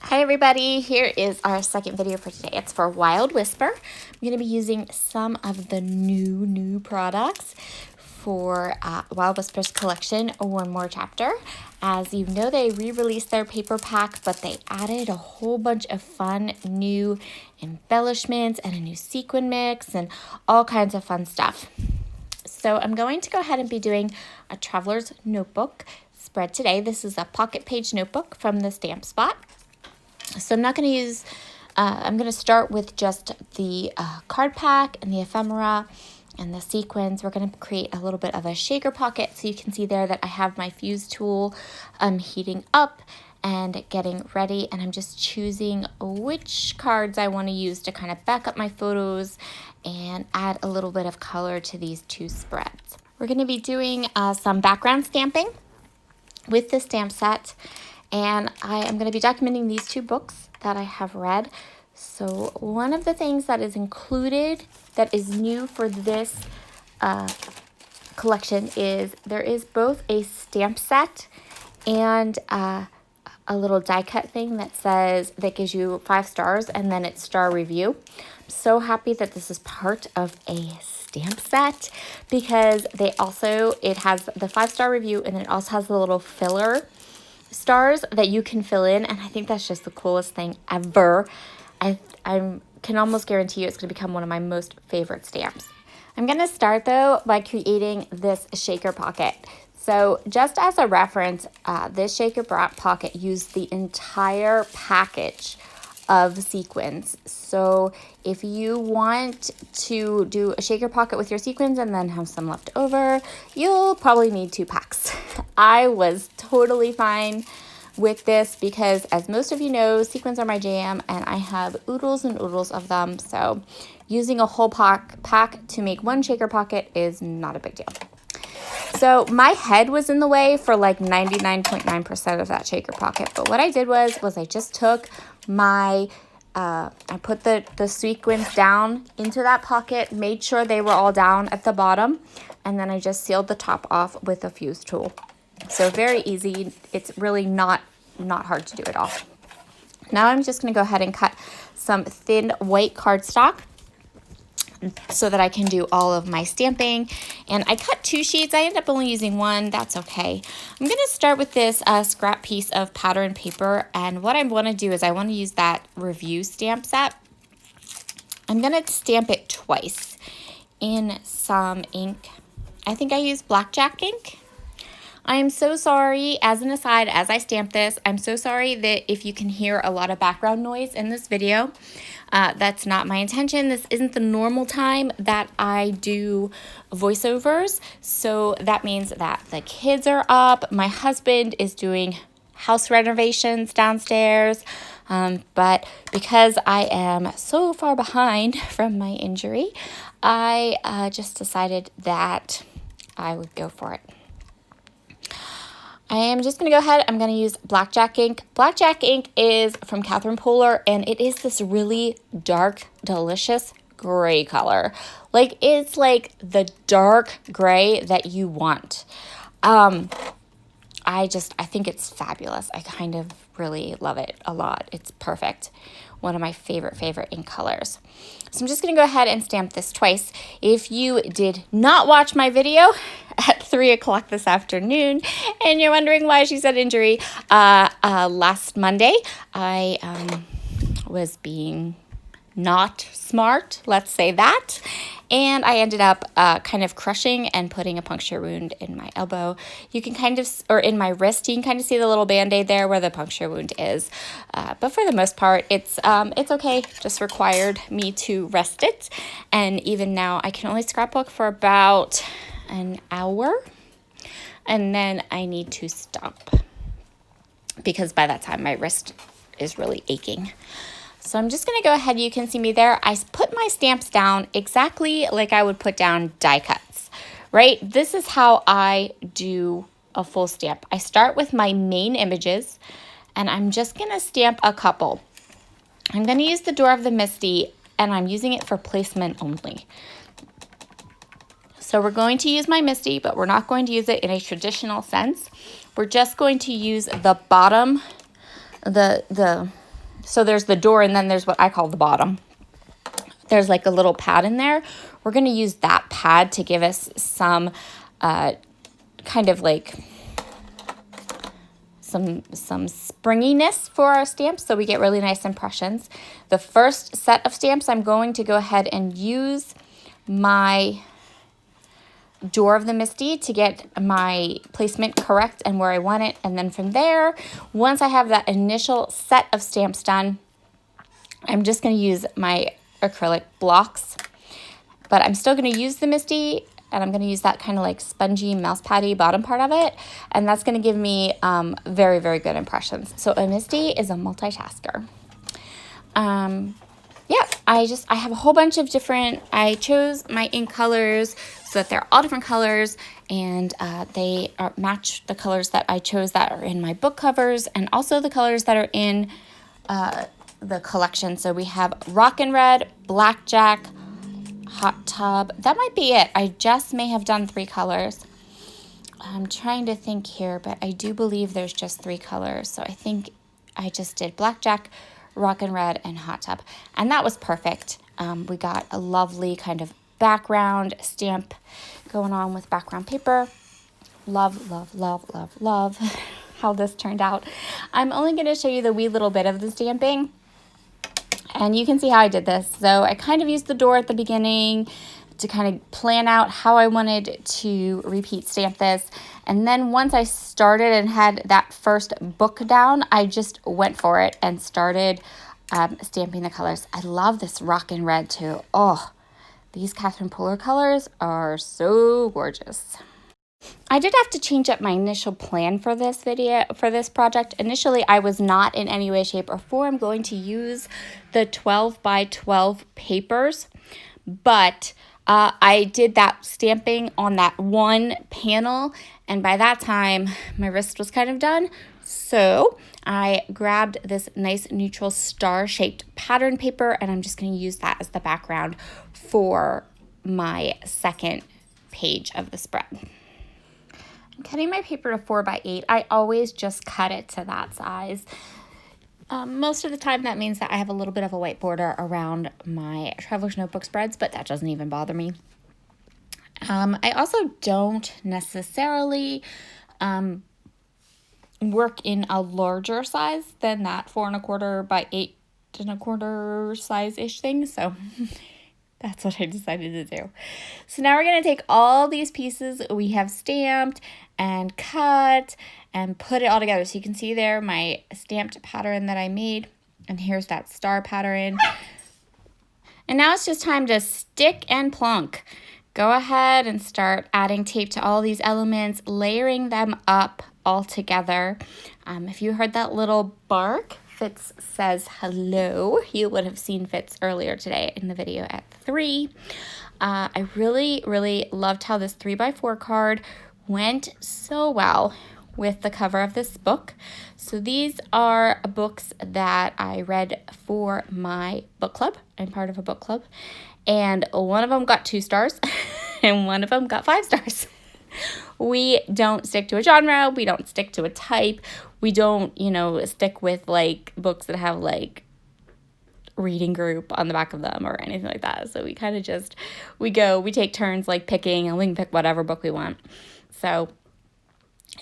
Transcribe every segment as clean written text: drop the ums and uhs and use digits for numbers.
Hi everybody, here is our second video for today. It's for Wild Whisper. I'm going to be using some of the new products for Wild Whisper's collection, One More Chapter. As you know, they re-released their paper pack, but they added a whole bunch of fun new embellishments and a new sequin mix and all kinds of fun stuff. So I'm going to go ahead and be doing a traveler's notebook spread today. This is a pocket page notebook from the Stamp Spot. So I'm not going to use, I'm going to start with just the card pack and the ephemera and the sequins. We're going to create a little bit of a shaker pocket. So you can see there that I have my fuse tool heating up and getting ready. And I'm just choosing which cards I want to use to kind of back up my photos and add a little bit of color to these two spreads. We're going to be doing some background stamping with the stamp set. And I am going to be documenting these two books that I have read. So one of the things that is included that is new for this collection is there is both a stamp set and a little die cut thing that gives you 5 stars and then it's star review. I'm so happy that this is part of a stamp set because it has the 5-star review and it also has the little filler stars that you can fill in, and I think that's just the coolest thing ever. I can almost guarantee you it's going to become one of my most favorite stamps. I'm going to start though by creating this shaker pocket. So just as a reference, this shaker pocket used the entire package of sequins. So if you want to do a shaker pocket with your sequins and then have some left over, you'll probably need 2 packs. I was totally fine with this because, as most of you know, sequins are my jam and I have oodles and oodles of them. So using a whole pack to make one shaker pocket is not a big deal. So my head was in the way for like 99.9% of that shaker pocket. But what I did was I just took my, I put the sequins down into that pocket, made sure they were all down at the bottom, and then I just sealed the top off with a fuse tool. So very easy. It's really not hard to do at all. Now I'm just going to go ahead and cut some thin white cardstock so that I can do all of my stamping. And I cut 2 sheets. I ended up only using 1. That's okay. I'm going to start with this scrap piece of pattern paper. And what I want to do is I want to use that review stamp set. I'm going to stamp it twice in some ink. I think I used Blackjack Ink. I am so sorry, as an aside, as I stamp this, I'm so sorry that if you can hear a lot of background noise in this video. That's not my intention. This isn't the normal time that I do voiceovers. So that means that the kids are up. My husband is doing house renovations downstairs. But because I am so far behind from my injury, I just decided that I would go for it. I am just going to go ahead. I'm going to use Blackjack Ink. Blackjack Ink is from Catherine Poehler, and it is this really dark, delicious gray color. Like, it's like the dark gray that you want. I think it's fabulous. I kind of really love it a lot. It's perfect. One of my favorite ink colors. So I'm just going to go ahead and stamp this twice. If you did not watch my video at 3 o'clock this afternoon and you're wondering why she said injury, last Monday I was being not smart, let's say that, and I ended up kind of crushing and putting a puncture wound in my elbow. You can kind of, or in my wrist, you can kind of see the little band-aid there where the puncture wound is. But for the most part, it's okay. Just required me to rest it. And even now, I can only scrapbook for about an hour. And then I need to stop because by that time, my wrist is really aching. So I'm just going to go ahead. You can see me there. I put my stamps down exactly like I would put down die cuts, right? This is how I do a full stamp. I start with my main images, and I'm just going to stamp a couple. I'm going to use the Door of the Misty, and I'm using it for placement only. So we're going to use my Misty, but we're not going to use it in a traditional sense. We're just going to use the bottom, the So there's the door, and then there's what I call the bottom. There's like a little pad in there. We're going to use that pad to give us some kind of like some springiness for our stamps, so we get really nice impressions. The first set of stamps, I'm going to go ahead and use my Door of the Misty to get my placement correct and where I want it. And then from there, once I have that initial set of stamps done, I'm just going to use my acrylic blocks. But I'm still going to use the Misty, and I'm going to use that kind of like spongy mouse patty bottom part of it. And that's going to give me very, very good impressions. So a Misty is a multitasker. Yeah, I have a whole bunch of different, I chose my ink colors so that they're all different colors, and they match the colors that I chose that are in my book covers, and also the colors that are in the collection. So we have Rockin' Red, Blackjack, Hot Tub. That might be it. I just may have done 3 colors. I'm trying to think here, but I do believe there's just 3 colors. So I think I just did Blackjack, Rockin' Red, and Hot Tub. And that was perfect. We got a lovely kind of background stamp going on with background paper. Love, love, love, love, love how this turned out. I'm only going to show you the wee little bit of the stamping, and you can see how I did this. So I kind of used the door at the beginning to kind of plan out how I wanted to repeat stamp this. And then once I started and had that first book down, I just went for it and started stamping the colors. I love this Rockin' Red too. Oh, these Catherine Polar colors are so gorgeous. I did have to change up my initial plan for this video, for this project. Initially, I was not in any way, shape, or form going to use the 12 by 12 papers, but I did that stamping on that one panel, and by that time, my wrist was kind of done. So I grabbed this nice neutral star-shaped pattern paper, and I'm just going to use that as the background for my second page of the spread. I'm cutting my paper to 4 by 8. I always just cut it to that size. Most of the time that means that I have a little bit of a white border around my Traveler's Notebook spreads, but that doesn't even bother me. I also don't necessarily work in a larger size than that 4 1/4 by 8 1/4 size-ish thing, so that's what I decided to do. So now we're going to take all these pieces we have stamped and cut and put it all together. So you can see there my stamped pattern that I made, and here's that star pattern. And now it's just time to stick and plunk. Go ahead and start adding tape to all these elements, layering them up all together. If you heard that little bark, Fitz says hello. You would have seen Fitz earlier today in the video at 3. I really, really loved how this 3x4 card went so well with the cover of this book. So these are books that I read for my book club. I'm part of a book club. And one of them got 2 stars and one of them got 5 stars. We don't stick to a genre. We don't stick to a type. We don't, stick with like books that have like reading group on the back of them or anything like that. So we kind of just, we take turns like picking, and we can pick whatever book we want. So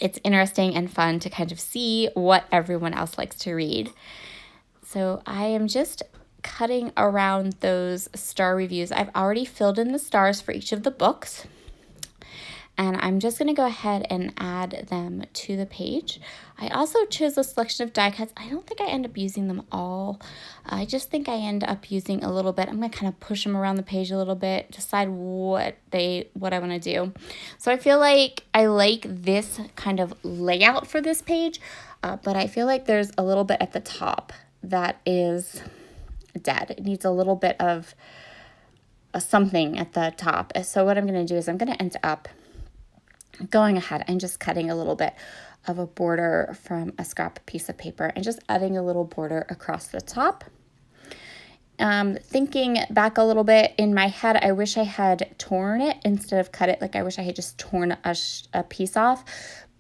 it's interesting and fun to kind of see what everyone else likes to read. So I am just cutting around those star reviews. I've already filled in the stars for each of the books, and I'm just going to go ahead and add them to the page. I also chose a selection of die cuts. I don't think I end up using them all. I just think I end up using a little bit. I'm going to kind of push them around the page a little bit, decide what I want to do. So I feel like I like this kind of layout for this page, but I feel like there's a little bit at the top that is dead. It needs a little bit of something at the top. So what I'm going to do is I'm going to end up going ahead and just cutting a little bit of a border from a scrap piece of paper and just adding a little border across the top. Thinking back a little bit in my head, I wish I had torn it instead of cut it. Like I wish I had just torn a piece off,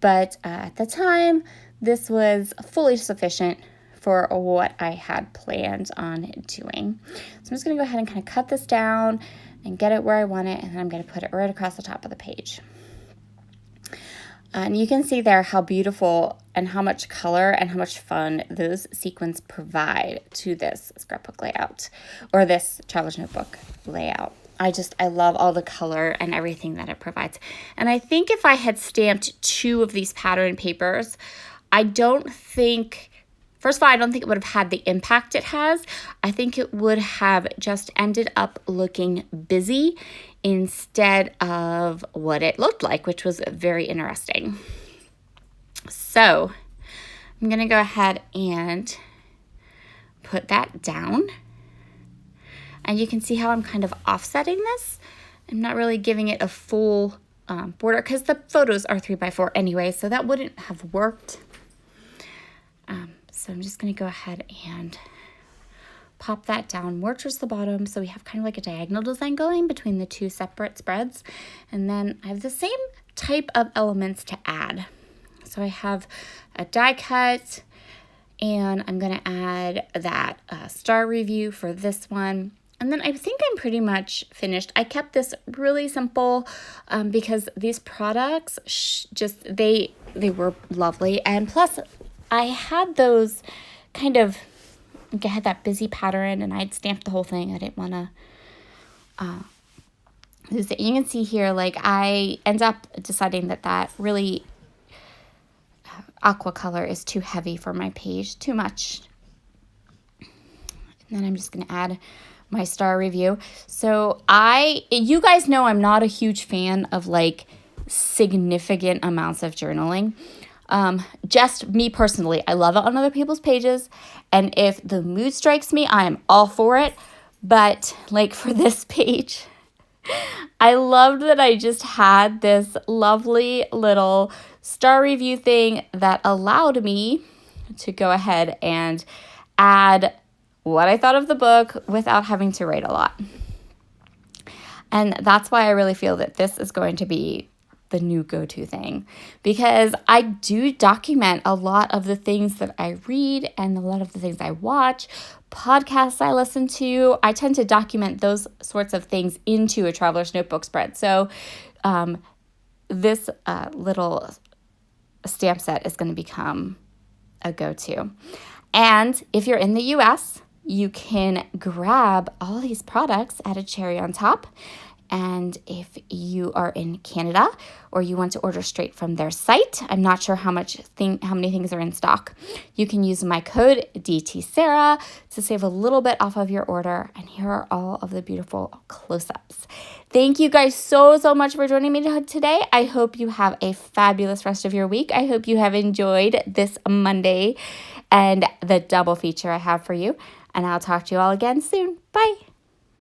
but at the time this was fully sufficient for what I had planned on doing. So I'm just going to go ahead and kind of cut this down and get it where I want it, and then I'm going to put it right across the top of the page. And you can see there how beautiful and how much color and how much fun those sequins provide to this scrapbook layout, or this traveler's notebook layout. I love all the color and everything that it provides. And I think if I had stamped 2 of these pattern papers, I don't think, first of all, I don't think it would have had the impact it has. I think it would have just ended up looking busy instead of what it looked like, which was very interesting. So I'm going to go ahead and put that down. And you can see how I'm kind of offsetting this. I'm not really giving it a full border because the photos are 3x4 anyway, so that wouldn't have worked. So I'm just going to go ahead and pop that down more towards the bottom, so we have kind of like a diagonal design going between the 2 separate spreads. And then I have the same type of elements to add. So I have a die cut, and I'm going to add that star review for this one. And then I think I'm pretty much finished. I kept this really simple because these products they were lovely. And plus I had those kind of, I had that busy pattern and I'd stamped the whole thing. I didn't want to lose it. You can see here, like, I end up deciding that really aqua color is too heavy for my page, too much. And then I'm just going to add my star review. So you guys know I'm not a huge fan of like significant amounts of journaling. Just me personally, I love it on other people's pages, and if the mood strikes me, I am all for it. But like for this page, I loved that I just had this lovely little star review thing that allowed me to go ahead and add what I thought of the book without having to write a lot. And that's why I really feel that this is going to be the new go-to thing, because I do document a lot of the things that I read and a lot of the things I watch, podcasts I listen to. I tend to document those sorts of things into a traveler's notebook spread. So this little stamp set is going to become a go-to. And if you're in the US, you can grab all these products at a cherry on top. And if you are in Canada or you want to order straight from their site, I'm not sure how many things are in stock, you can use my code DTSARA to save a little bit off of your order. And here are all of the beautiful close-ups. Thank you guys so much for joining me today. I hope you have a fabulous rest of your week. I hope you have enjoyed this Monday and the double feature I have for you. And I'll talk to you all again soon. Bye.